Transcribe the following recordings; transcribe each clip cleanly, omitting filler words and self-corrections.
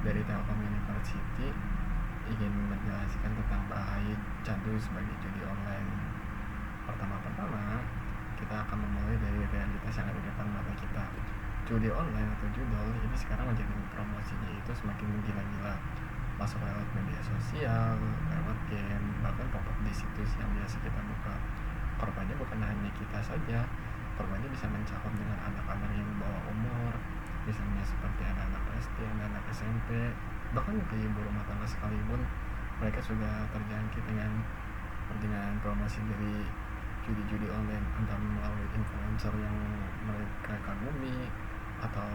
dari Telkom University ingin menjelaskan tentang bahaya candu sebagai judi online. Pertama-tama, kita akan memulai dari realitas yang ada di depan mata kita. Judi online atau judol ini sekarang menjadi promosinya itu semakin menggila-gila. Masuk lewat media sosial, lewat game, bahkan pop-up di situs yang biasa kita buka. Korbannya bukan hanya kita saja, korbannya bisa mencakup dengan anak-anak yang di bawah umur, misalnya seperti anak-anak SD, anak-anak SMP, bahkan ke ibu rumah tangga sekalipun mereka sudah terjangkit dengan promosi dari judi-judi online, entah melalui influencer yang mereka kagumi atau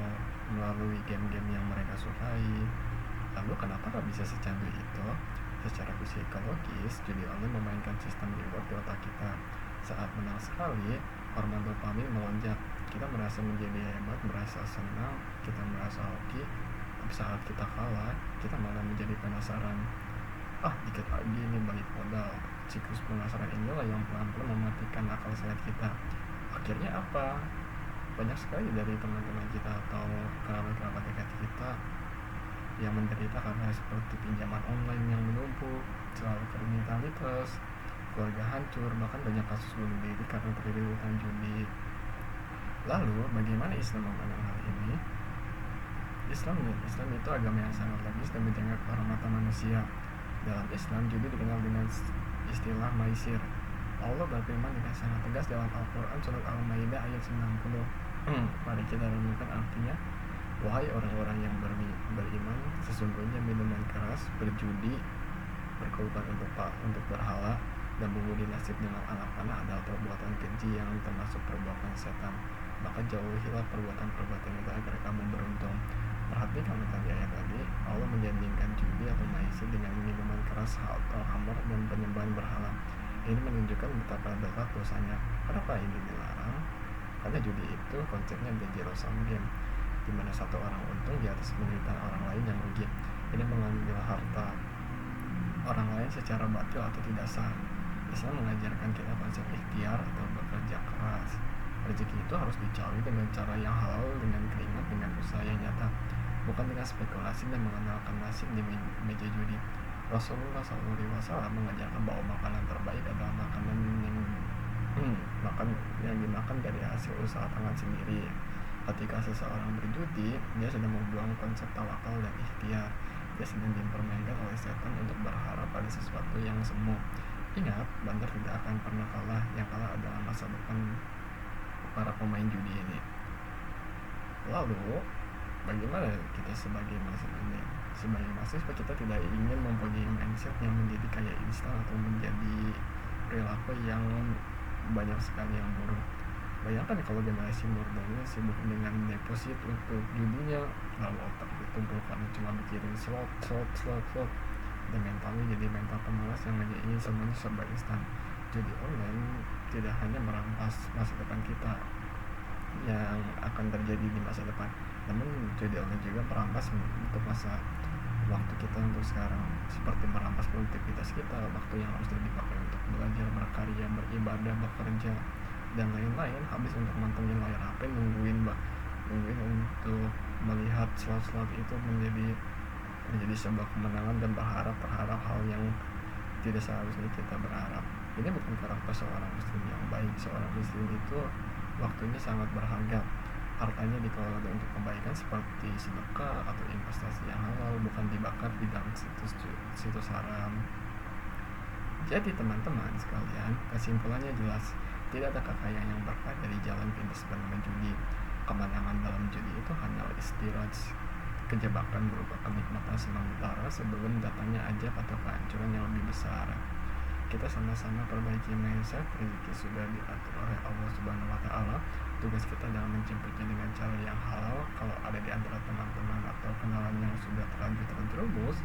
melalui game-game yang mereka sukai. Lalu kenapa bisa secandu itu? Secara psikologis, judi online memainkan sistem reward di otak kita. Saat menang sekali, hormon dopamin melonjak. Kita merasa menjadi hebat, merasa senang, kita merasa hoki. Tapi saat kita kalah, kita malah menjadi penasaran. Dikit lagi ini balik modal. Siklus penasaran inilah yang pelan-pelan mematikan akal sehat kita. Akhirnya apa? Banyak sekali dari teman-teman kita atau kerabat-kerabat dekat kita yang menderita karena seperti pinjaman online yang menumpuk, selalu kriminalitas, keluarga hancur, bahkan banyak kasus bunuh diri karena terlilit hutang judi. Lalu, bagaimana Islam memandang hal ini? Islam itu agama yang sangat logis dan menjaga kehormatan manusia. Dalam Islam, judi dikenal dengan istilah maisir. Allah berfirman dengan sangat tegas dalam Al-Quran surat Al-Maidah ayat 90. Mari kita renungkan artinya. Wahai orang-orang yang beriman, sesungguhnya minuman keras, berjudi, berkorban untuk berhala, dan berbudi nasib dengan anak-anak adalah perbuatan keji yang termasuk perbuatan setan. Maka jauhilah perbuatan-perbuatan itu agar kamu beruntung. Perhatikan tadi ayat tadi, Allah menjadikan judi atau maisir dengan minuman keras atau khamr dan penyembahan berhala. Ini menunjukkan betapa berat dosanya. Kenapa ini dilarang? Karena judi itu konsepnya zero sum game, di mana satu orang untung di atas penderitaan orang lain yang rugi. Ini mengambil harta orang lain secara batil atau tidak sah. Islam mengajarkan kita konsep ikhtiar atau bekerja keras. Rezeki itu harus dicari dengan cara yang halal, dengan keringat, dengan usaha yang nyata, bukan dengan spekulasi dan mengandalkan nasib di meja judi. Rasulullah SAW mengajarkan bahwa makanan terbaik adalah makanan yang dimakan dari hasil usaha tangan sendiri. Ketika seseorang berjudi, dia sedang membuang konsep tawakal dan ikhtiar. Dia sedang dipermainkan oleh setan untuk berharap pada sesuatu yang semu. Ingat, bandar tidak akan pernah kalah. Yang kalah adalah masa depan para pemain judi ini. Lalu, bagaimana kita sebagai mahasiswa? Sebagai mahasiswa, kita tidak ingin mempunyai mindset yang menjadi kayak instan atau menjadi perilaku yang banyak sekali yang buruk. Bayangkan kalau generasi mudanya sibuk dengan deposit untuk judinya, lalu otak ditumpulkan cuma mikirin slot, dan mentalnya jadi mental pemalas yang hanya ingin semuanya serba instan. Judi online tidak hanya merampas masa depan kita yang akan terjadi di masa depan, namun judi online juga merampas untuk masa waktu kita untuk sekarang, seperti merampas produktivitas kita, waktu yang harus dipakai untuk belajar, berkarya, beribadah, bekerja, dan lain-lain, habis untuk mantengin layar HP, nungguin untuk melihat slot itu menjadi sebuah kemenangan dan berharap hal yang tidak seharusnya kita berharap. Ini bukan karakter seorang muslim yang baik. Seorang muslim itu waktunya sangat berharga, hartanya dikelola untuk kebaikan seperti sedekah atau investasi yang halal, bukan dibakar di dalam situs haram. Jadi teman-teman sekalian, kesimpulannya jelas, tidak ada kekayaan yang berkah dari jalan pintas bernama judi. Kemenangan dalam judi itu hanyalah istirahat, kejebakan berupa kenikmatan sementara sebelum datangnya ajab atau kehancuran yang lebih besar. Kita sama-sama perbaiki mindset. Rezeki sudah diatur oleh Allah Subhanahu wa Ta'ala. Tugas kita adalah menjemputnya dengan cara yang halal. Kalau ada di antara teman-teman atau kenalan yang sudah terlanjur terjerumus,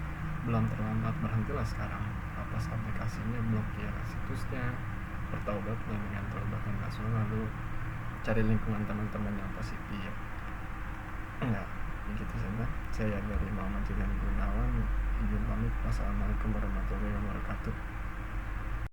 belum terlambat, berhentilah sekarang. Hapus aplikasinya, blokir situsnya, bertaubatlah dengan taubatan nasuh, lalu cari lingkungan teman-teman yang positif. Begitu saja. Saya dari Muhammad Jidan Gunawan, izin pamit. Wassalamualaikum warahmatullahi wabarakatuh.